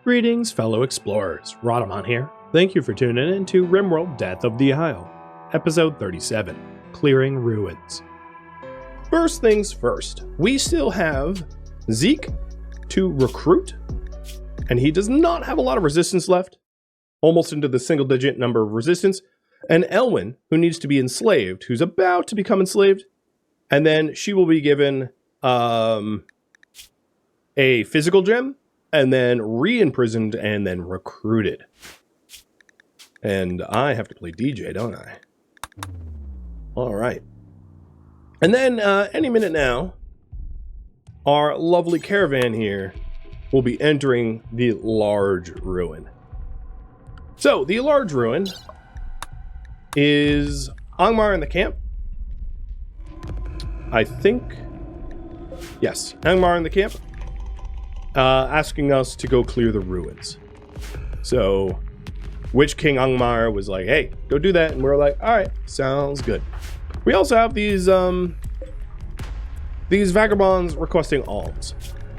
Greetings, fellow explorers. Rhadamant here. Thank you for tuning in to RimWorld Death of the Isle, Episode 37, Clearing Ruins. First things first, we still have Zeke to recruit, and he does not have a lot of resistance left, almost into the single-digit number of resistance, and Elwyn, who needs to be enslaved, who's about to become enslaved, and then she will be given a physical gem, and then re-imprisoned, and then recruited. And I have to play DJ, don't I? Alright. And then, any minute now, our lovely caravan here will be entering the large ruin. So, the large ruin is Angmar in the camp. I think... Yes, Angmar in the camp. Asking us to go clear the ruins. So, Witch King Angmar was like, hey, go do that. And we're like, alright, sounds good. We also have these vagabonds requesting alms.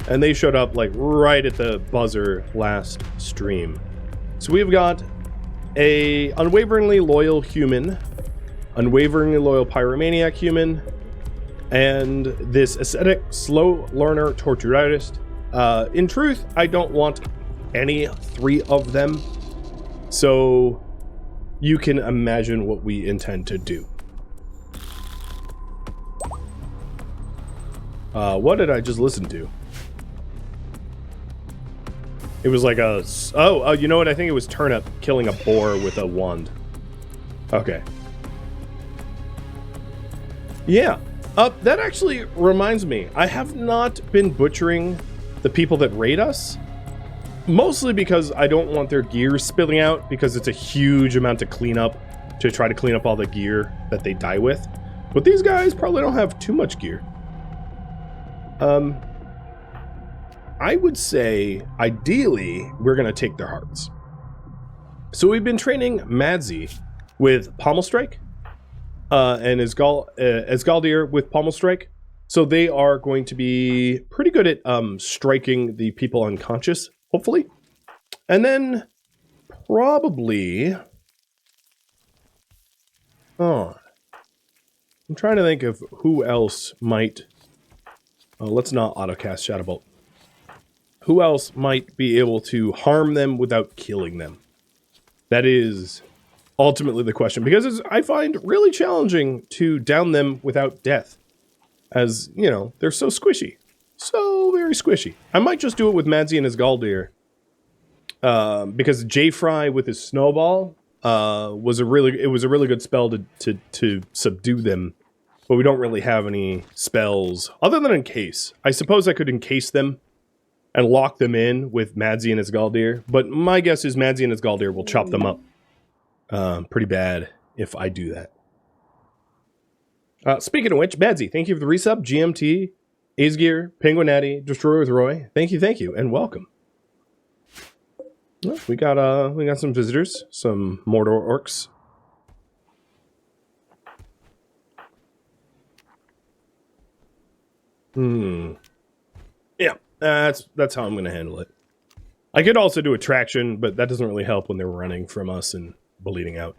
And they showed up like right at the buzzer last stream. So we've got a unwaveringly loyal human, unwaveringly loyal pyromaniac human, and this ascetic slow learner torture artist. In truth, I don't want any three of them, so you can imagine what we intend to do. What did I just listen to? It was like a... Oh, you know what? I think it was Turnip killing a boar with a wand. Okay. Yeah. That actually reminds me. I have not been butchering the people that raid us, mostly because I don't want their gear spilling out, because it's a huge amount to clean up, to try to clean up all the gear that they die with. But these guys probably don't have too much gear. I would say, ideally, we're going to take their hearts. So we've been training Madzi with Pommel Strike, and Esgaldir with Pommel Strike. So they are going to be pretty good at striking the people unconscious, hopefully. And then probably... Oh. I'm trying to think of who else might... let's not autocast Shadowbolt. Who else might be able to harm them without killing them? That is ultimately the question. Because I find really challenging to down them without death. As, you know, they're so squishy. So very squishy. I might just do it with Madzi and his Galdir. Because J-Fry with his snowball was a really good spell to subdue them. But we don't really have any spells other than encase. I suppose I could encase them and lock them in with Madzi and his Galdir. But my guess is Madzi and his Galdir will chop them up pretty bad if I do that. Speaking of which, Madzi, thank you for the resub. GMT, Aesgear, Penguinati, Destroyer with Roy. Thank you, and welcome. Well, we got some visitors, some Mordor orcs. Yeah, that's how I'm gonna handle it. I could also do attraction, but that doesn't really help when they're running from us and bleeding out.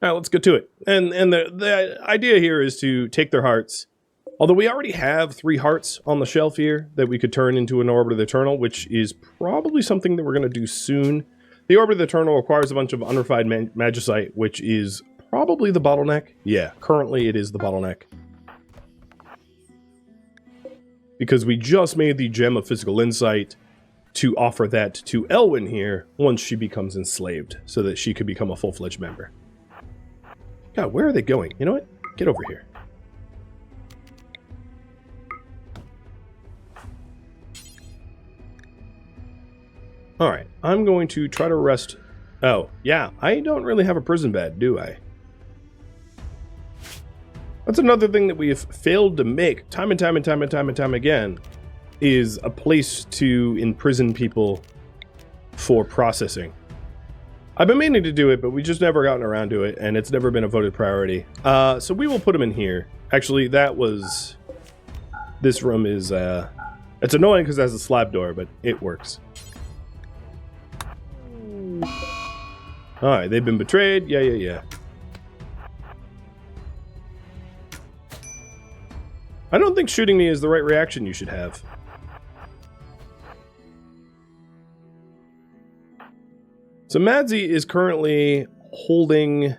All right, let's get to it. And the idea here is to take their hearts. Although we already have 3 hearts on the shelf here that we could turn into an Orbit of the Eternal, which is probably something that we're going to do soon. The Orbit of the Eternal requires a bunch of unrefined magicite, which is probably the bottleneck. Yeah, currently it is the bottleneck. Because we just made the Gem of Physical Insight to offer that to Elwyn here once she becomes enslaved, so that she could become a full-fledged member. God, where are they going? You know what? Get over here. Alright, I'm going to try to rest... Oh, yeah, I don't really have a prison bed, do I? That's another thing that we have failed to make time and time again, is a place to imprison people for processing. I've been meaning to do it, but we just never gotten around to it, and it's never been a voted priority. So we will put them in here. Actually, that was... This room is It's annoying because it has a slab door, but it works. Alright, they've been betrayed. Yeah. I don't think shooting me is the right reaction you should have. So Madsy is currently holding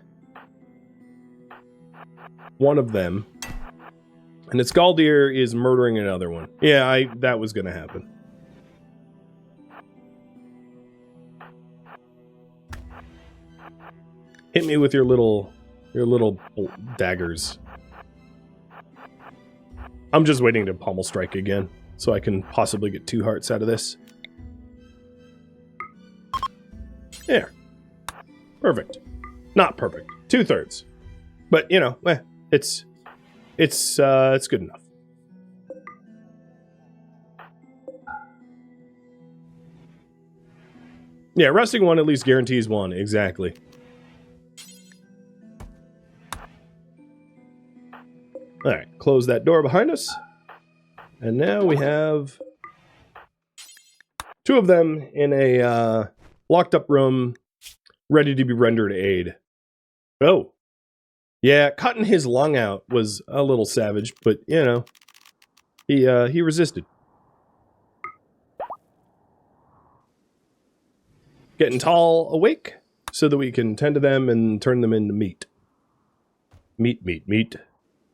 one of them. And its Galdir is murdering another one. Yeah, that was gonna happen. Hit me with your little daggers. I'm just waiting to pommel strike again, so I can possibly get 2 hearts out of this. There. Perfect. Not perfect. 2/3. But, you know, it's good enough. Yeah, resting one at least guarantees one. Exactly. Alright, close that door behind us. And now we have 2 of them in a locked up room, ready to be rendered aid. Oh. Yeah, cutting his lung out was a little savage, but, you know, he resisted. Getting tall awake so that we can tend to them and turn them into meat. Meat.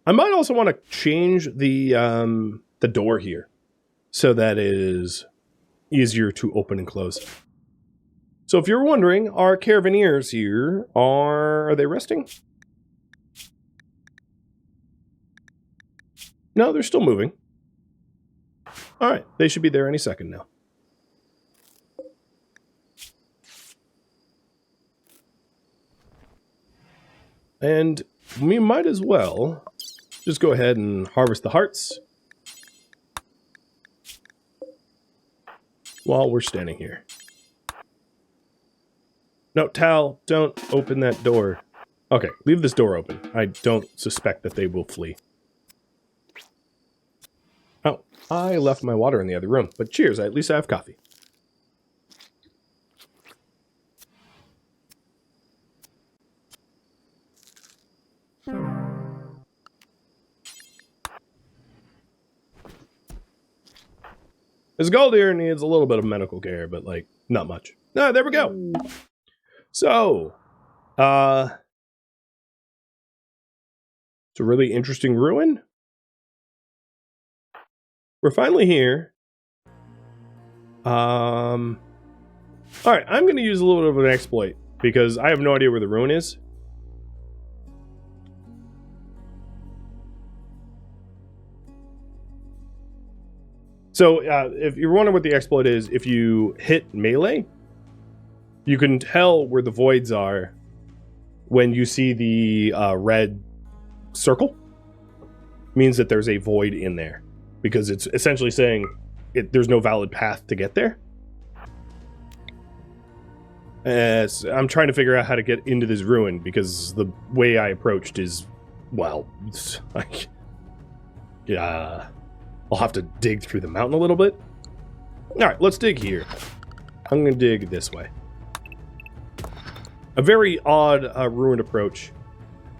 I might also want to change the door here so that it is easier to open and close. So if you're wondering, our caravaneers here are they resting? No, they're still moving. Alright, they should be there any second now. And we might as well just go ahead and harvest the hearts while we're standing here. No, Tal, don't open that door. Okay, leave this door open. I don't suspect that they will flee. Oh, I left my water in the other room, but cheers, at least I have coffee. His Galdir needs a little bit of medical care, but, like, not much. Ah, there we go! So, it's a really interesting ruin. We're finally here. Alright, I'm going to use a little bit of an exploit, because I have no idea where the ruin is. So, if you're wondering what the exploit is, if you hit melee, you can tell where the voids are when you see the red circle. Means that there's a void in there. Because it's essentially saying there's no valid path to get there. So I'm trying to figure out how to get into this ruin, because the way I approached is, well, like, I'll have to dig through the mountain a little bit. Alright, let's dig here. I'm going to dig this way. A very odd ruined approach.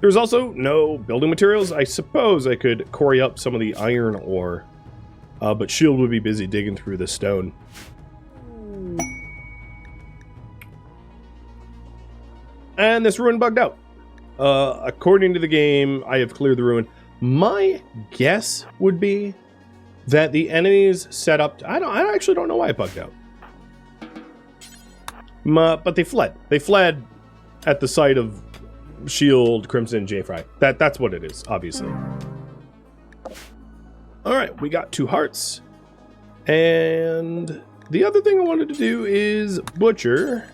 There's also no building materials. I suppose I could quarry up some of the iron ore. But Shield would be busy digging through the stone. And this ruin bugged out. According to the game, I have cleared the ruin. My guess would be that the enemies set up... I actually don't know why it bugged out. But they fled. They fled at the sight of Shield, Crimson, J-Fry. That's what it is, obviously. Alright, we got 2 hearts. And the other thing I wanted to do is butcher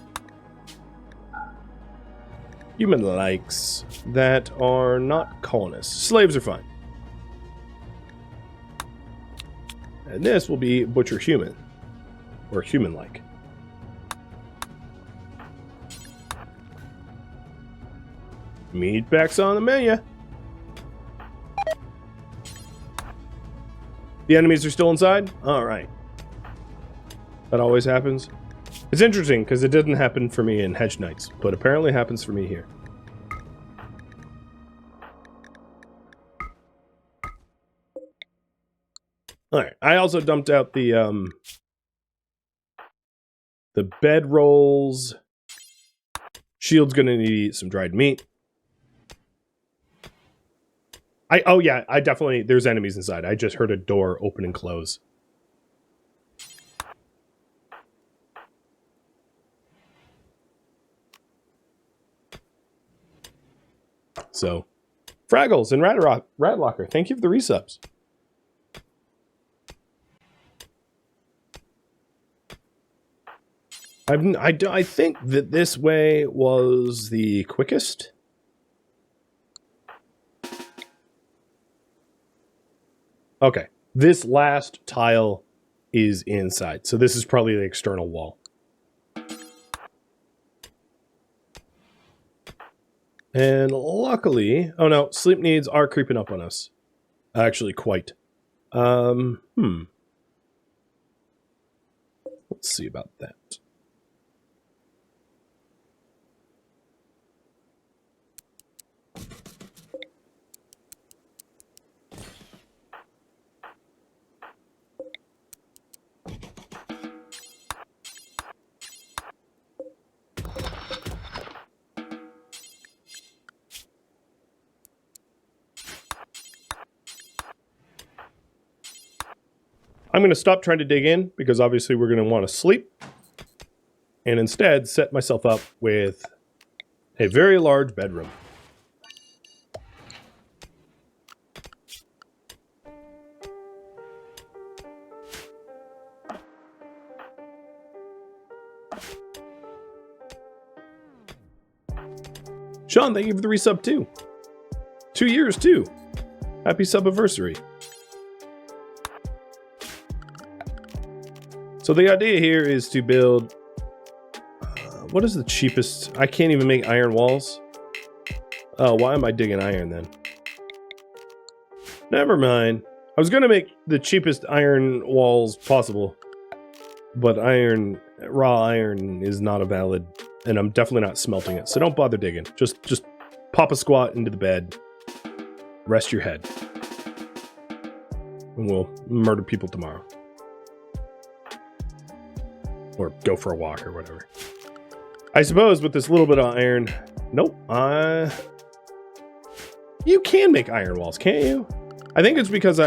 human likes that are not colonists. Slaves are fine. And this will be butcher human. Or human-like. Meatpacks on the menu. The enemies are still inside? Alright. That always happens. It's interesting, because it didn't happen for me in Hedge Knights, but apparently happens for me here. Alright, I also dumped out the bed rolls. Shield's gonna need to eat some dried meat. Oh yeah, I definitely, there's enemies inside. I just heard a door open and close. So, Fraggles and Radlocker, thank you for the resubs. I think that this way was the quickest. Okay, this last tile is inside, so this is probably the external wall. And luckily, oh no, sleep needs are creeping up on us. Actually, quite. Let's see about that. I'm going to stop trying to dig in, because obviously we're going to want to sleep, and instead set myself up with a very large bedroom. Sean, thank you for the resub too. 2 years too. Happy sub-anniversary. So the idea here is to build, what is the cheapest? I can't even make iron walls. Oh, why am I digging iron then? Never mind. I was going to make the cheapest iron walls possible, but raw iron is not a valid, and I'm definitely not smelting it. So don't bother digging. Just pop a squat into the bed, rest your head, and we'll murder people tomorrow. Or go for a walk or whatever. I suppose with this little bit of iron... Nope. You can make iron walls, can't you? I think it's because...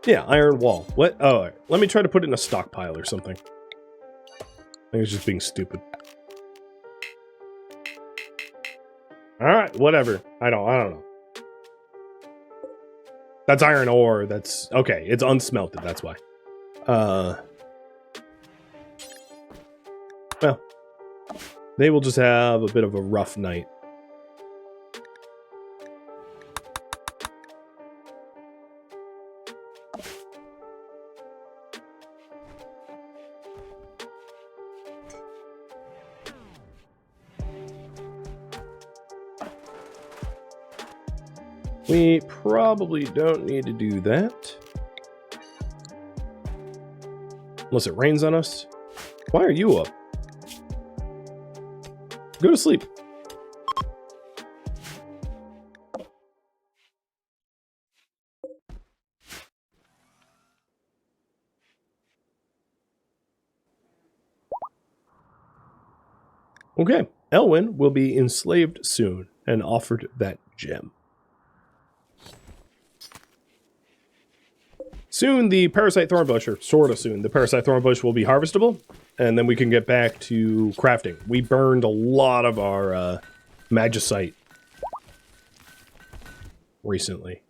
yeah, iron wall. What? Oh, let me try to put it in a stockpile or something. I think it's just being stupid. Alright, whatever. I don't know. That's iron ore. That's... Okay, it's unsmelted, that's why. Well, they will just have a bit of a rough night. We probably don't need to do that. Unless it rains on us. Why are you up? Go to sleep. Okay, Elwyn will be enslaved soon and offered that gem. Soon the Parasite Thornbush, or sort of soon, the Parasite Thornbush will be harvestable, and then we can get back to crafting. We burned a lot of our magicite recently.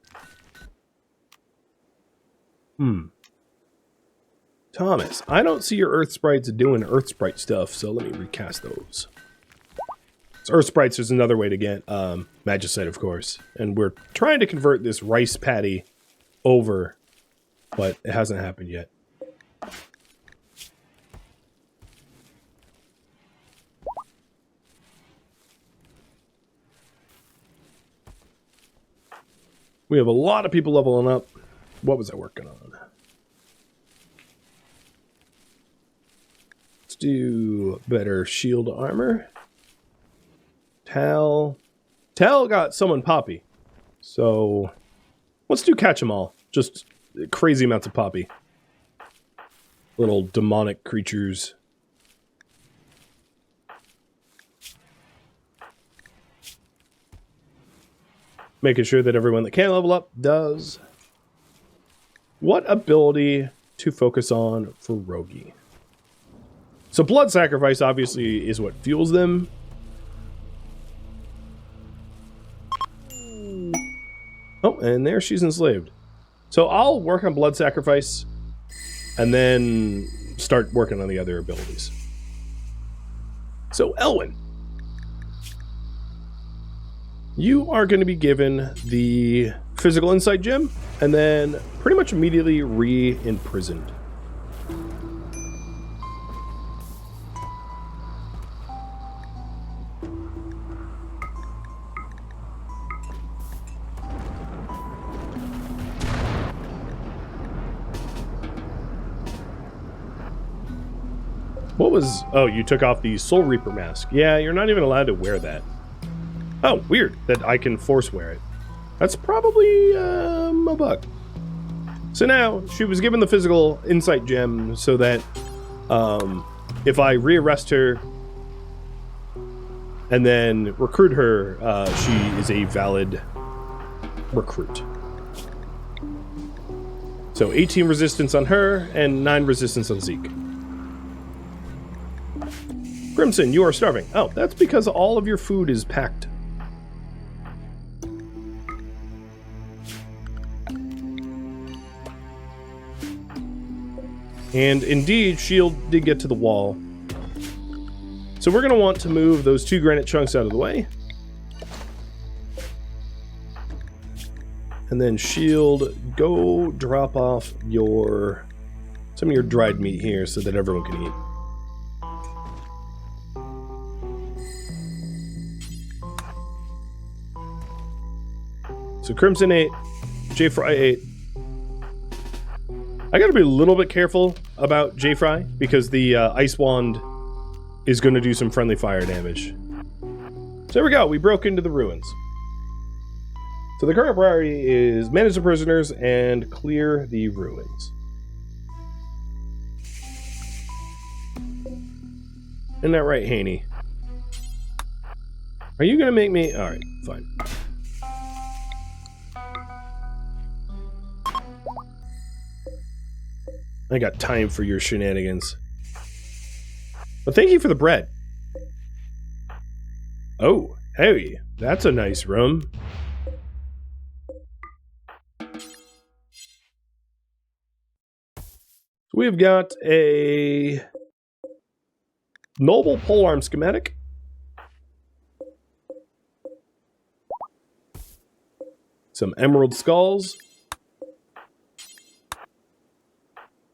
Thomas, I don't see your Earth Sprites doing Earth Sprite stuff, so let me recast those. So Earth Sprites is another way to get magicite, of course. And we're trying to convert this rice paddy over, but it hasn't happened yet. We have a lot of people leveling up. What was I working on? Let's do better shield armor. Tal got summon Poppy. So let's do catch 'em all. Just crazy amounts of Poppy. Little demonic creatures. Making sure that everyone that can level up does. What ability to focus on for Rogi? So blood sacrifice obviously is what fuels them. Oh, and there she's enslaved. So I'll work on blood sacrifice and then start working on the other abilities. So Elwyn, you are going to be given the physical insight gem and then pretty much immediately re-imprisoned. What was... Oh, you took off the Soul Reaper mask. Yeah, you're not even allowed to wear that. Oh, weird that I can force wear it. That's probably a bug. So now, she was given the physical insight gem so that if I rearrest her and then recruit her, she is a valid recruit. So 18 resistance on her and 9 resistance on Zeke. Crimson, you are starving. Oh, that's because all of your food is packed. And indeed, shield did get to the wall. So we're going to want to move those 2 granite chunks out of the way. And then shield, go drop off some of your dried meat here so that everyone can eat. So Crimson ate, J-Fry ate. I gotta be a little bit careful about J-Fry because the Ice Wand is going to do some friendly fire damage. So there we go, we broke into the ruins. So the current priority is manage the prisoners and clear the ruins. Isn't that right, Haney? Are you gonna make me... Alright, fine. I got time for your shenanigans. But thank you for the bread. Oh, hey, that's a nice room. So we've got a noble polearm schematic. Some emerald skulls.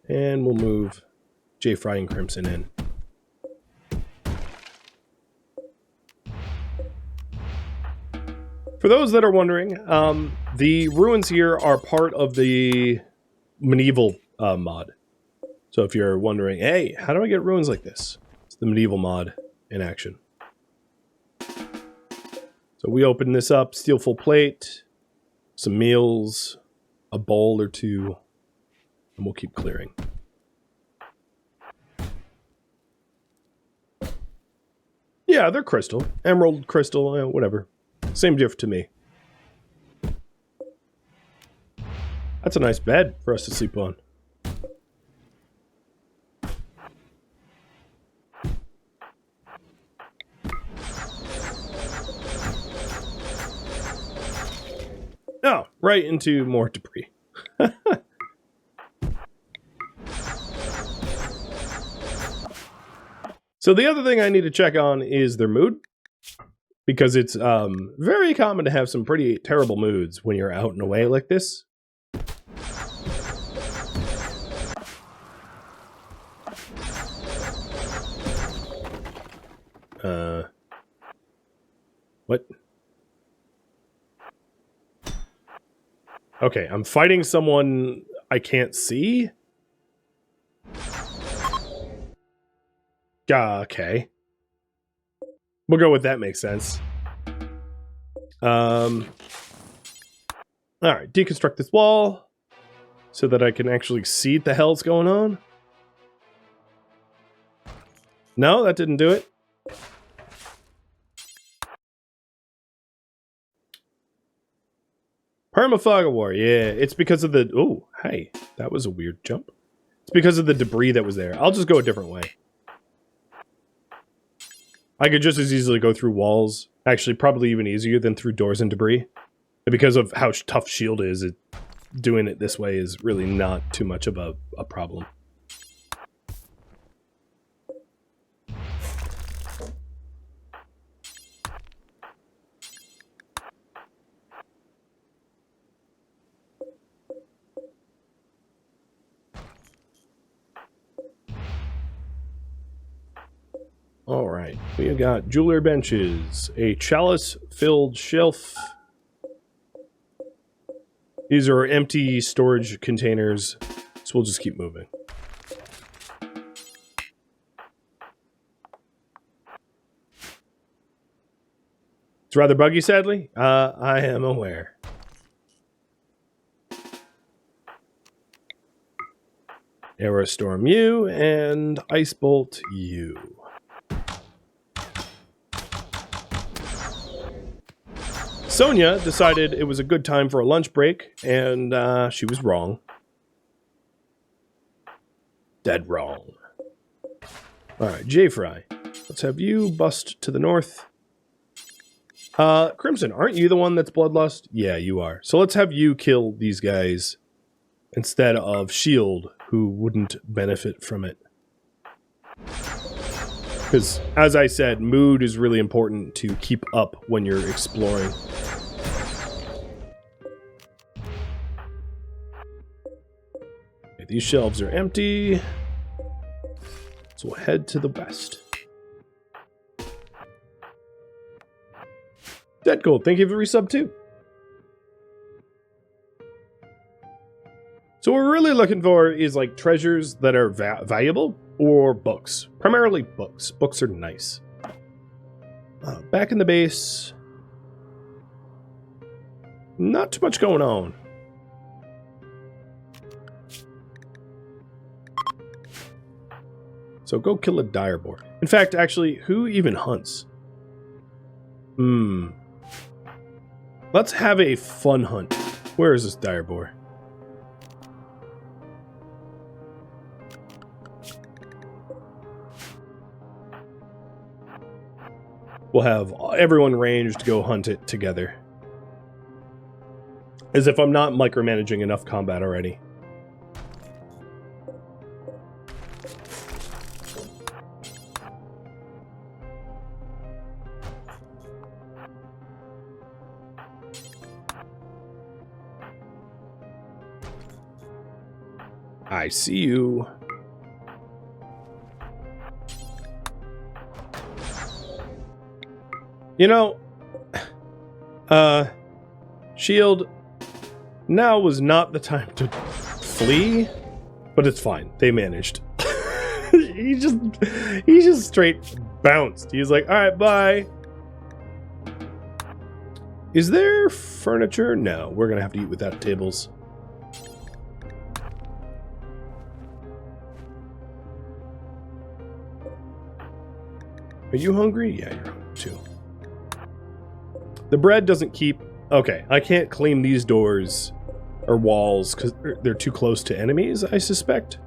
And we'll move J-Fry and Crimson in. For those that are wondering, the ruins here are part of the medieval mod. So if you're wondering, hey, how do I get ruins like this? It's the medieval mod in action. So we open this up, steel full plate, some meals, a bowl or two, and we'll keep clearing. Yeah, they're crystal. Emerald, crystal, whatever. Same diff to me. That's a nice bed for us to sleep on. Oh, right into more debris. So the other thing I need to check on is their mood. Because it's very common to have some pretty terrible moods when you're out and away like this. What? Okay, I'm fighting someone I can't see? Okay. We'll go with that makes sense. Alright, deconstruct this wall so that I can actually see what the hell's going on. No, that didn't do it. Permafog of War, yeah. It's because of the... Oh, hey, that was a weird jump. It's because of the debris that was there. I'll just go a different way. I could just as easily go through walls. Actually, probably even easier than through doors and debris. But because of how tough shield is, doing it this way is really not too much of a problem. Alright, we got jeweler benches, a chalice-filled shelf. These are empty storage containers, so we'll just keep moving. It's rather buggy, sadly. I am aware. Aerostorm you, and Ice Bolt you. Sonia decided it was a good time for a lunch break, and she was wrong. Dead wrong. Alright, J-Fry. Let's have you bust to the north. Crimson, aren't you the one that's Bloodlust? Yeah, you are. So let's have you kill these guys instead of Shield, who wouldn't benefit from it. Because, as I said, mood is really important to keep up when you're exploring. Okay, these shelves are empty. So we'll head to the west. Dead Gold, thank you for resub too. So what we're really looking for is like treasures that are valuable or books. Primarily books. Books are nice. Back in the base. Not too much going on. So go kill a dire boar. In fact, actually, who even hunts? Let's have a fun hunt. Where is this dire boar? We'll have everyone ranged go hunt it together. As if I'm not micromanaging enough combat already. I see you. You know, Shield, now was not the time to flee, but it's fine. They managed. he just straight bounced. He's like, all right, bye. Is there furniture? No, we're gonna have to eat without tables. Are you hungry? Yeah, you're hungry too. The bread doesn't keep... Okay, I can't claim these doors or walls because they're too close to enemies, I suspect.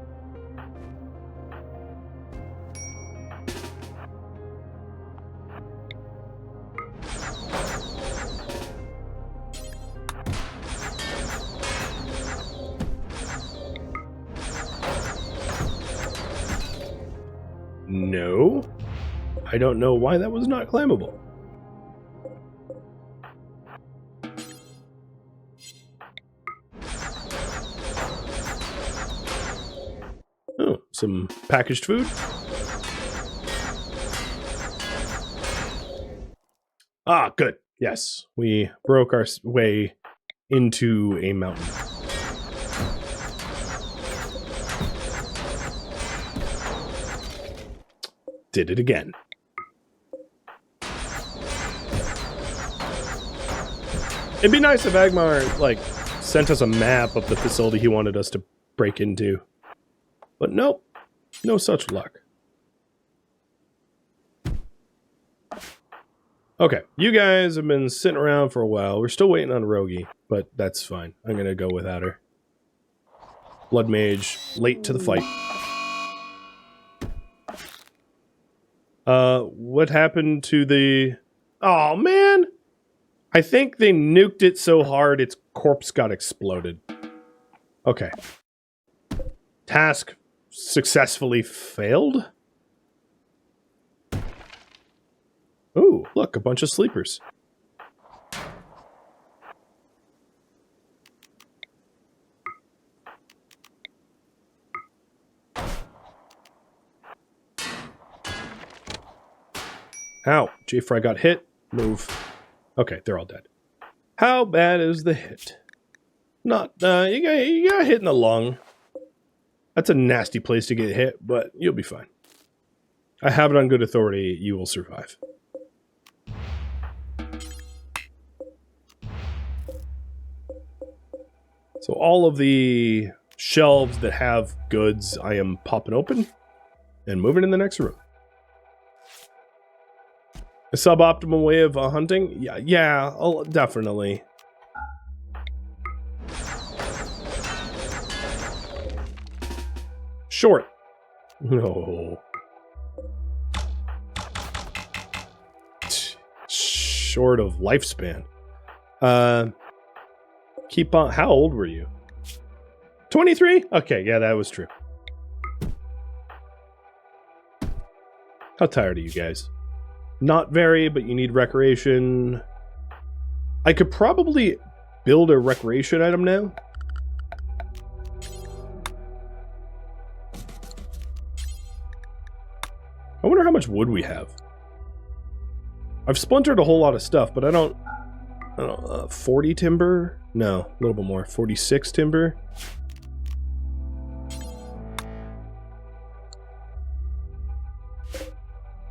No. I don't know why that was not climbable. Oh, some packaged food. Ah, good. Yes, we broke our way into a mountain. Did it again. It'd be nice if Agmar, like, sent us a map of the facility he wanted us to break into. But nope. No such luck. Okay, you guys have been sitting around for a while. We're still waiting on Rogi, but that's fine. I'm gonna go without her. Blood Mage, late to the fight. What happened to the... Oh, man! I think they nuked it so hard its corpse got exploded. Okay. Task successfully failed? Ooh, look, a bunch of sleepers. Ow, J-Fry got hit. Move. Okay, they're all dead. How bad is the hit? Not, you got hit in the lung. That's a nasty place to get hit, but you'll be fine. I have it on good authority, you will survive. So all of the shelves that have goods, I am popping open and moving in the next room. A suboptimal way of hunting? Yeah, definitely. Short. No. Short of lifespan. Keep on. How old were you? 23? Okay, yeah, that was true. How tired are you guys? Not very, but you need recreation. I could probably build a recreation item now. I wonder how much wood we have. I've splintered a whole lot of stuff, but I don't 40 timber? No, a little bit more. 46 timber.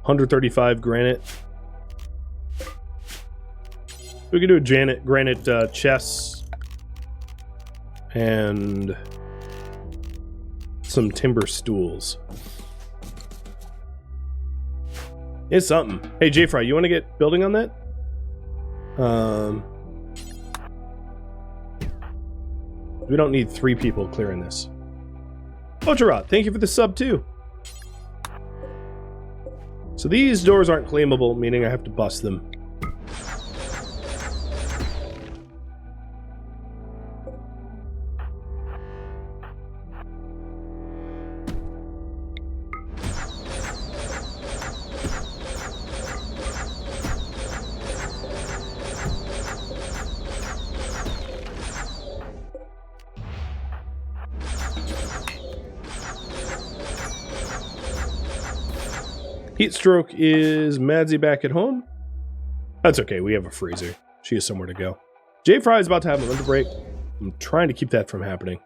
$135 granite. We could do a granite chest and some timber stools. It's something. Hey, J-Fry, you want to get building on that? We don't need 3 people clearing this. Oh, Gerard, thank you for the sub too. So these doors aren't claimable, meaning I have to bust them. Heat stroke is Madsy back at home? That's okay, we have a freezer. She has somewhere to go. J-Fry is about to have a winter break. I'm trying to keep that from happening.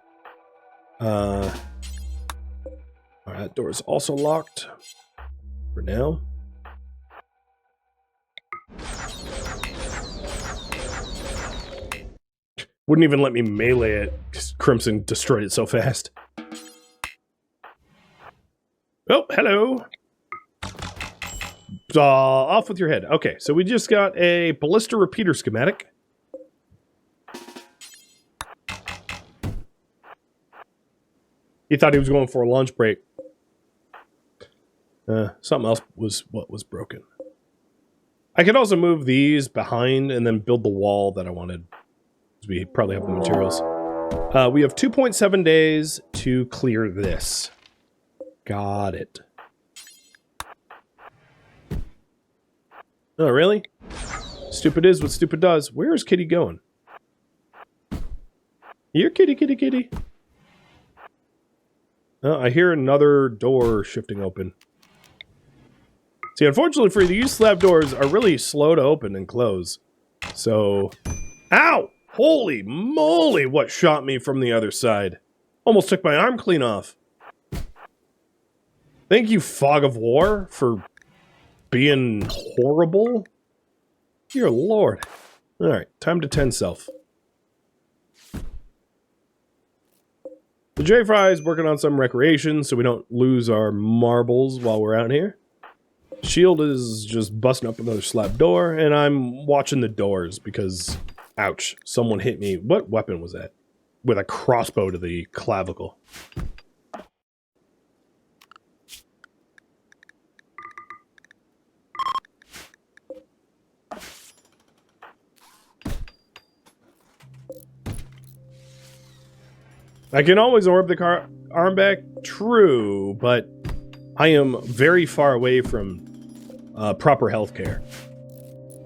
Alright, that door is also locked. For now. Wouldn't even let me melee it, because Crimson destroyed it so fast. Oh, hello! Off with your head. Okay, so we just got a ballista repeater schematic. He thought he was going for a lunch break. Something else was what was broken. I could also move these behind and then build the wall that I wanted. We probably have the materials. We have 2.7 days to clear this. Got it. Oh, really? Stupid is what stupid does. Where is Kitty going? Here, Kitty, Kitty, Kitty. Oh, I hear another door shifting open. See, unfortunately for you, these slab doors are really slow to open and close. So... Ow! Holy moly, what shot me from the other side? Almost took my arm clean off. Thank you, Fog of War, for being horrible. Dear Lord. Alright, time to tend self. The J-Fry is working on some recreation so we don't lose our marbles while we're out here. Shield is just busting up another slab door, and I'm watching the doors because, ouch, someone hit me. What weapon was that? With a crossbow to the clavicle. I can always orb the arm back, true, but I am very far away from proper healthcare,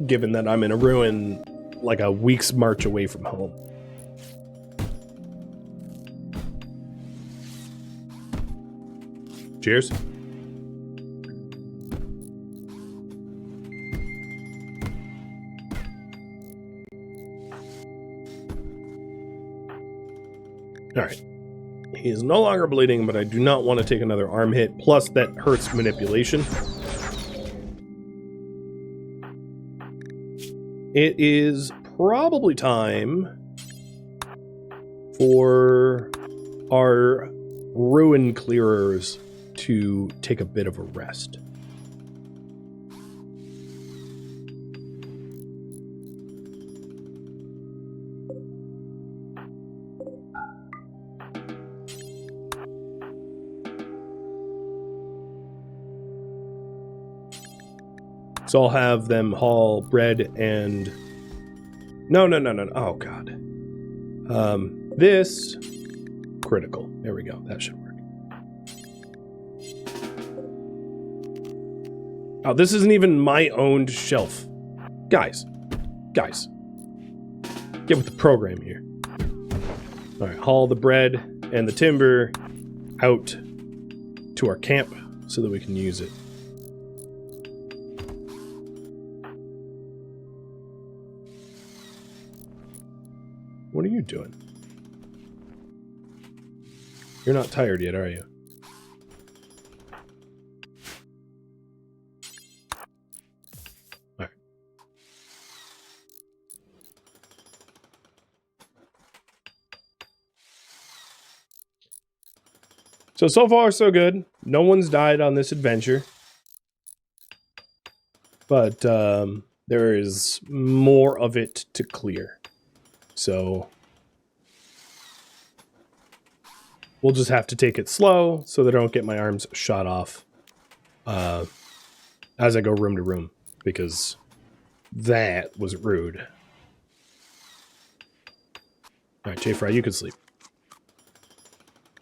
given that I'm in a ruin like a week's march away from home. Cheers. Alright. He is no longer bleeding, but I do not want to take another arm hit. Plus, that hurts manipulation. It is probably time for our ruin clearers to take a bit of a rest. So I'll have them haul bread and... No. Oh, God. This... Critical. There we go. That should work. Oh, this isn't even my owned shelf. Guys. Get with the program here. Alright, haul the bread and the timber out to our camp so that we can use it. What are you doing? You're not tired yet, are you? All right. So far, so good. No one's died on this adventure. But there is more of it to clear. So we'll just have to take it slow so that I don't get my arms shot off as I go room to room, because that was rude. All right, J-Fry, you can sleep.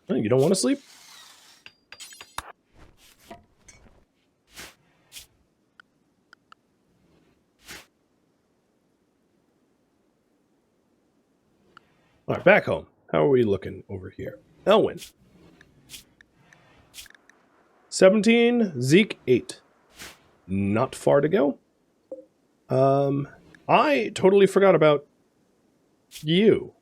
Oh, you don't want to sleep? All right, back home. How are we looking over here? Elwyn. 17, Zeke 8. Not far to go. I totally forgot about you.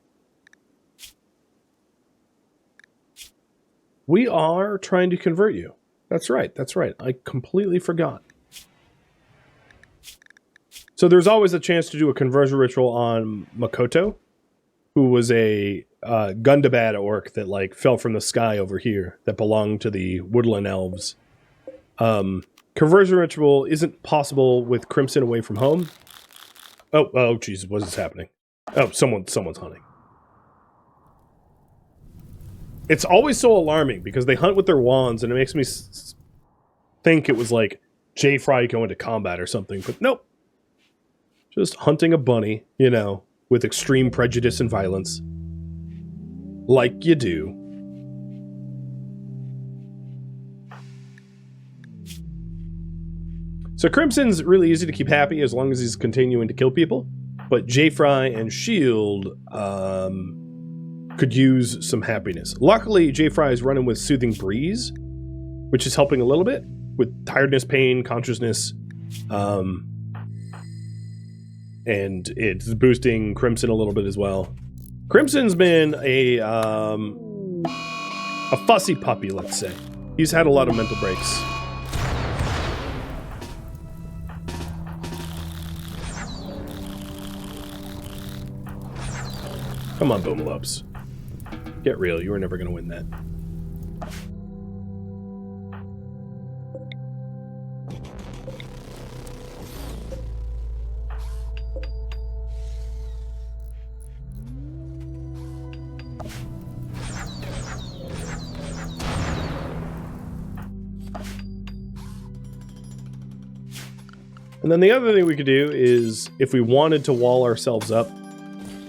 We are trying to convert you. That's right. I completely forgot. So there's always a chance to do a conversion ritual on Makoto, who was a Gundabad orc that like fell from the sky over here that belonged to the woodland elves. Conversion ritual isn't possible with Crimson away from home. Oh, Jesus, what is happening? Oh, someone's hunting. It's always so alarming because they hunt with their wands, and it makes me think it was like J-Fry going to combat or something, but nope. Just hunting a bunny, you know, with extreme prejudice and violence. Like you do. So Crimson's really easy to keep happy as long as he's continuing to kill people. But J-Fry and Shield could use some happiness. Luckily, J-Fry is running with Soothing Breeze, which is helping a little bit with tiredness, pain, consciousness. and it's boosting Crimson a little bit as well. Crimson's been a fussy puppy, let's say. He's had a lot of mental breaks. Come on, Boomalopes. Get real, you were never going to win that. And then the other thing we could do is, if we wanted to wall ourselves up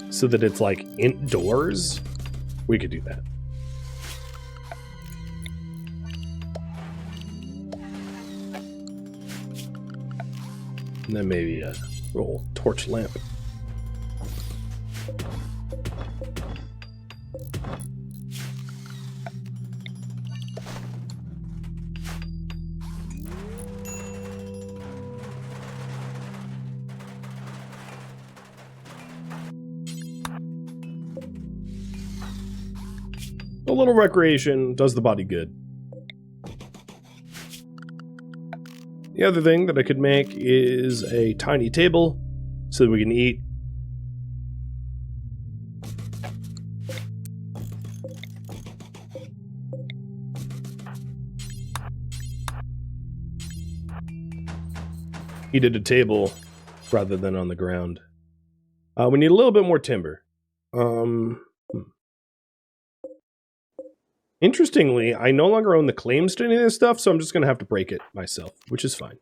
so that it's like indoors, we could do that. And then maybe a little torch lamp. A little recreation does the body good. The other thing that I could make is a tiny table so that we can eat. Eat at a table rather than on the ground. We need a little bit more timber. Interestingly, I no longer own the claims to any of this stuff, so I'm just going to have to break it myself, which is fine.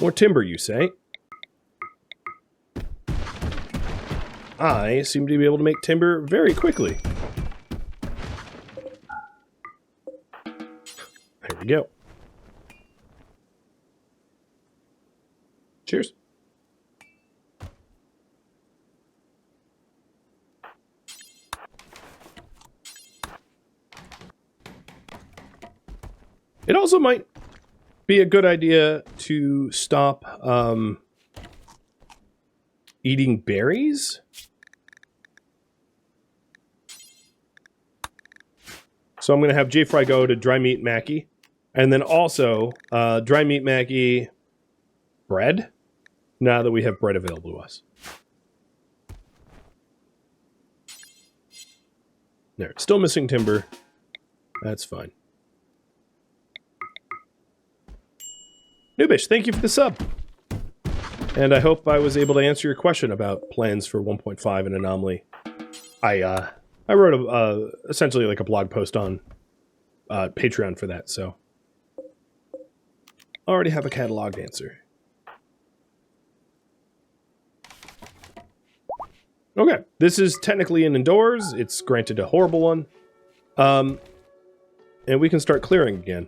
More timber, you say? I seem to be able to make timber very quickly. There we go. Cheers. It also might be a good idea to stop eating berries. So I'm going to have J-Fry go to dry meat Mackie. And then also dry meat Mackie bread, now that we have bread available to us. There, still missing timber. That's fine. Noobish, thank you for the sub. And I hope I was able to answer your question about plans for 1.5 and Anomaly. I wrote essentially like a blog post on Patreon for that, so I already have a cataloged answer. Okay, this is technically an indoors. It's granted a horrible one. And we can start clearing again.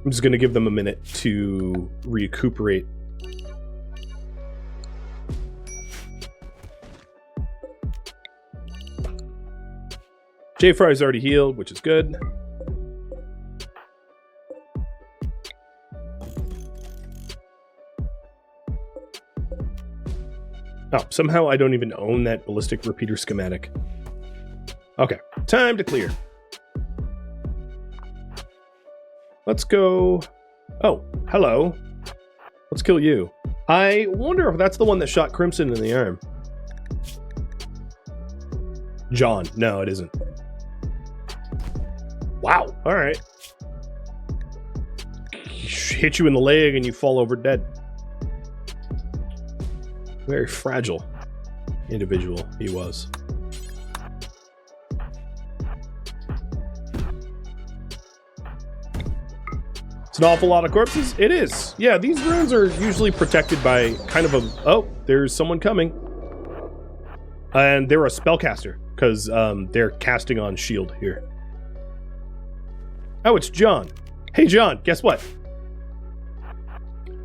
I'm just going to give them a minute to recuperate. J-Fry's already healed, which is good. Oh, somehow I don't even own that ballistic repeater schematic. Okay, time to clear. Let's go... Oh, hello. Let's kill you. I wonder if that's the one that shot Crimson in the arm. John. No, it isn't. Wow, alright. Hit you in the leg and you fall over dead. Very fragile individual he was. It's an awful lot of corpses. It is. Yeah, these runes are usually protected by kind of a... Oh, there's someone coming. And they're a spellcaster, because they're casting on shield here. Oh, it's John. Hey, John, guess what?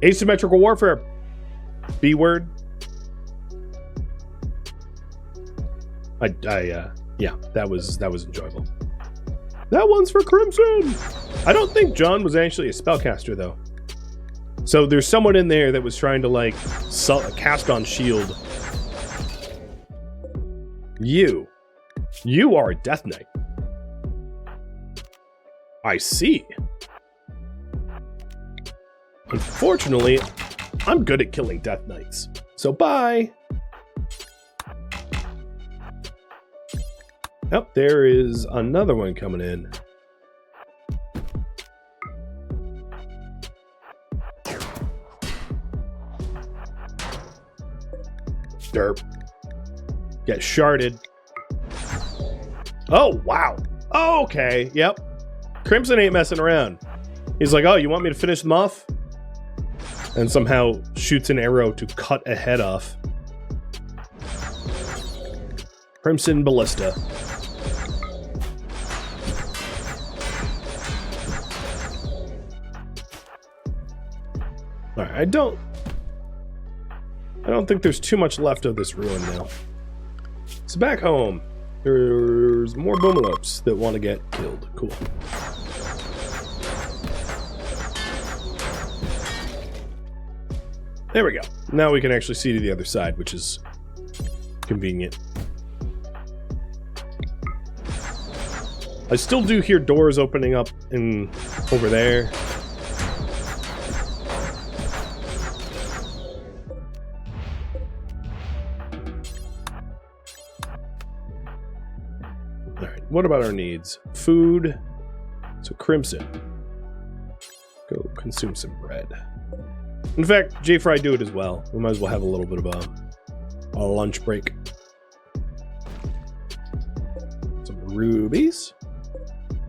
Asymmetrical warfare. B-word. Yeah, that was enjoyable. That one's for Crimson! I don't think John was actually a spellcaster, though. So there's someone in there that was trying to, like, cast on shield. You are a Death Knight. I see. Unfortunately, I'm good at killing Death Knights. So bye. Oh, there is another one coming in. Derp. Get sharded. Oh, wow. Oh, okay, yep. Crimson ain't messing around. He's like, oh, you want me to finish them off? And somehow shoots an arrow to cut a head off. Crimson Ballista. Alright, I don't think there's too much left of this ruin now. So back home, there's more boomalopes that want to get killed. Cool. There we go. Now we can actually see to the other side, which is convenient. I still do hear doors opening up in over there. Alright, what about our needs? Food. So Crimson. Go consume some bread. In fact, J-Fry do it as well. We might as well have a little bit of a lunch break. Some rubies.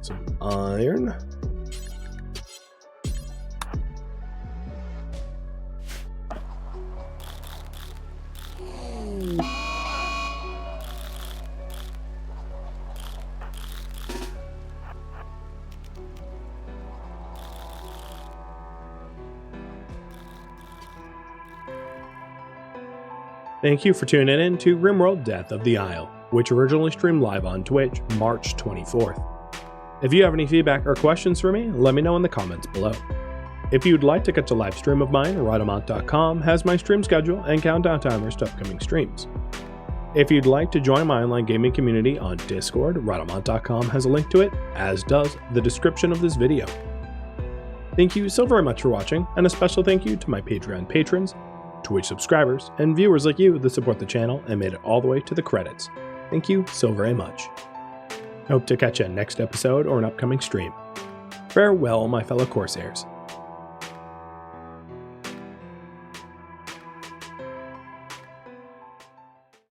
Some iron. Thank you for tuning in to RimWorld Death of the Isle, which originally streamed live on Twitch March 24th. If you have any feedback or questions for me, let me know in the comments below. If you'd like to catch a live stream of mine, Rhadamant.com has my stream schedule and countdown timers to upcoming streams. If you'd like to join my online gaming community on Discord, Rhadamant.com has a link to it, as does the description of this video. Thank you so very much for watching, and a special thank you to my Patreon patrons, Twitch subscribers, and viewers like you that support the channel and made it all the way to the credits. Thank you so very much. I hope to catch you next episode or an upcoming stream. Farewell, my fellow Corsairs.